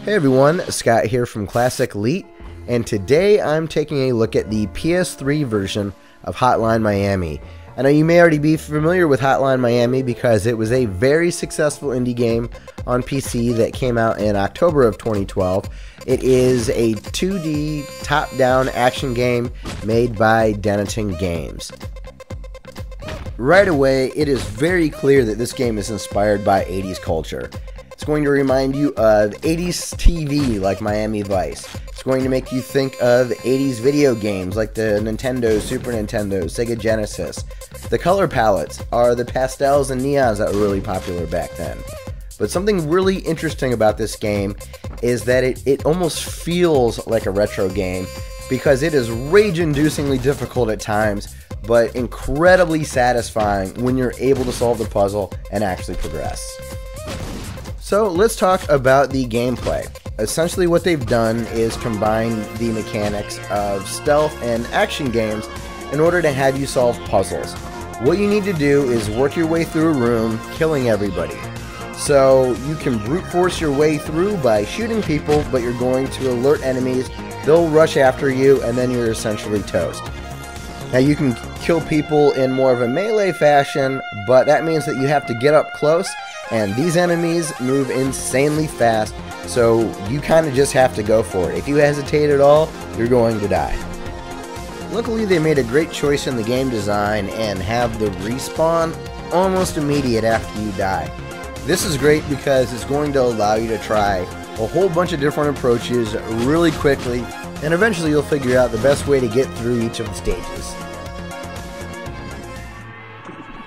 Hey everyone, Scott here from Classic Elite, and today I'm taking a look at the PS3 version of Hotline Miami. I know you may already be familiar with Hotline Miami because it was a very successful indie game on PC that came out in October of 2012. It is a 2D top-down action game made by Dennaton Games. Right away, it is very clear that this game is inspired by 80s culture. It's going to remind you of 80s TV like Miami Vice. It's going to make you think of 80s video games like the Nintendo, Super Nintendo, Sega Genesis. The color palettes are the pastels and neons that were really popular back then. But something really interesting about this game is that it almost feels like a retro game because it is rage-inducingly difficult at times, but incredibly satisfying when you're able to solve the puzzle and actually progress. So let's talk about the gameplay. Essentially what they've done is combine the mechanics of stealth and action games in order to have you solve puzzles. What you need to do is work your way through a room, killing everybody. So you can brute force your way through by shooting people, but you're going to alert enemies, they'll rush after you, and then you're essentially toast. Now you can kill people in more of a melee fashion, but that means that you have to get up close, and these enemies move insanely fast, so you kind of just have to go for it. If you hesitate at all, you're going to die. Luckily, they made a great choice in the game design and have the respawn almost immediate after you die. This is great because it's going to allow you to try a whole bunch of different approaches really quickly, and eventually you'll figure out the best way to get through each of the stages.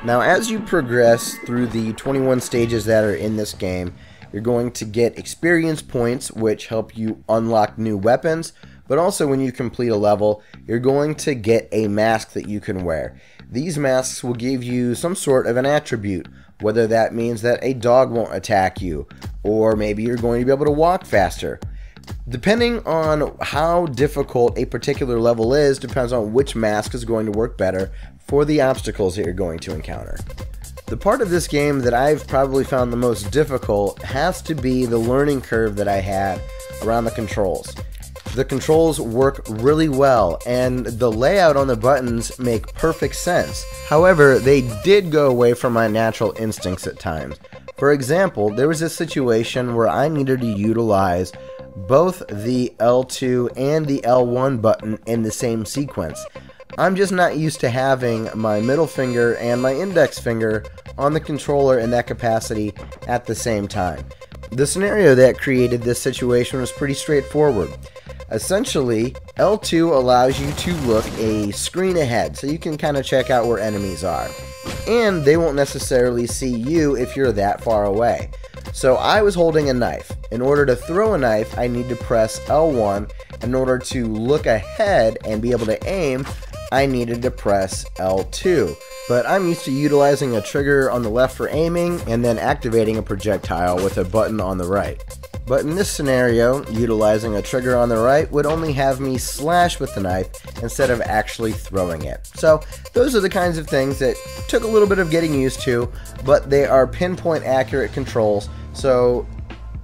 Now, as you progress through the 21 stages that are in this game, you're going to get experience points, which help you unlock new weapons, but also when you complete a level, you're going to get a mask that you can wear. These masks will give you some sort of an attribute, whether that means that a dog won't attack you, or maybe you're going to be able to walk faster. Depending on how difficult a particular level is, depends on which mask is going to work better for the obstacles that you're going to encounter. The part of this game that I've probably found the most difficult has to be the learning curve that I had around the controls. The controls work really well, and the layout on the buttons make perfect sense. However, they did go away from my natural instincts at times. For example, there was a situation where I needed to utilize both the L2 and the L1 button in the same sequence. I'm just not used to having my middle finger and my index finger on the controller in that capacity at the same time. The scenario that created this situation was pretty straightforward. Essentially, L2 allows you to look a screen ahead, so you can kind of check out where enemies are. And they won't necessarily see you if you're that far away. So I was holding a knife. In order to throw a knife, I need to press L1. In order to look ahead and be able to aim, I needed to press L2. But I'm used to utilizing a trigger on the left for aiming and then activating a projectile with a button on the right. But in this scenario, utilizing a trigger on the right would only have me slash with the knife instead of actually throwing it. So those are the kinds of things that took a little bit of getting used to, but they are pinpoint accurate controls. So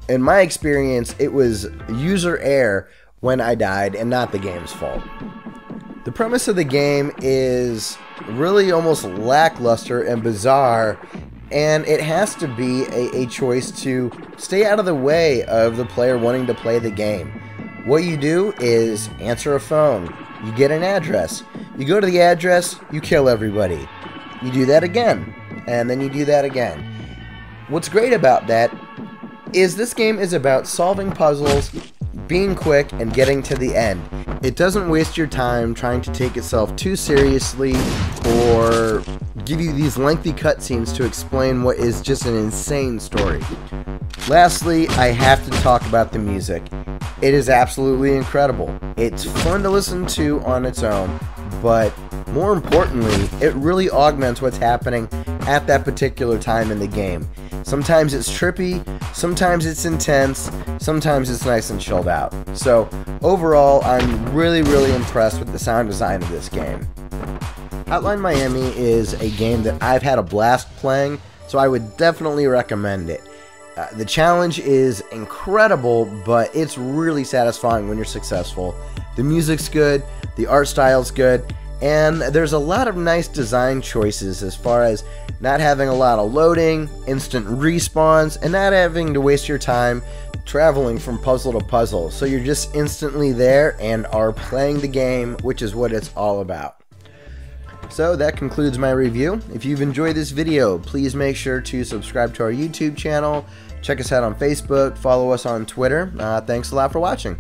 in my experience, it was user error when I died and not the game's fault. The premise of the game is really almost lackluster and bizarre, and it has to be a choice to stay out of the way of the player wanting to play the game. What you do is answer a phone, you get an address, you go to the address, you kill everybody. You do that again, and then you do that again. What's great about that is this game is about solving puzzles, being quick, and getting to the end. It doesn't waste your time trying to take itself too seriously or give you these lengthy cutscenes to explain what is just an insane story. Lastly, I have to talk about the music. It is absolutely incredible. It's fun to listen to on its own, but more importantly, it really augments what's happening at that particular time in the game. Sometimes it's trippy, sometimes it's intense, sometimes it's nice and chilled out. So overall, I'm really impressed with the sound design of this game. Hotline Miami is a game that I've had a blast playing, so I would definitely recommend it. The challenge is incredible, but it's really satisfying when you're successful. The music's good, the art style's good, and there's a lot of nice design choices as far as not having a lot of loading, instant respawns, and not having to waste your time traveling from puzzle to puzzle. So you're just instantly there and are playing the game, which is what it's all about. So that concludes my review. If you've enjoyed this video, please make sure to subscribe to our YouTube channel, check us out on Facebook, follow us on Twitter. Thanks a lot for watching.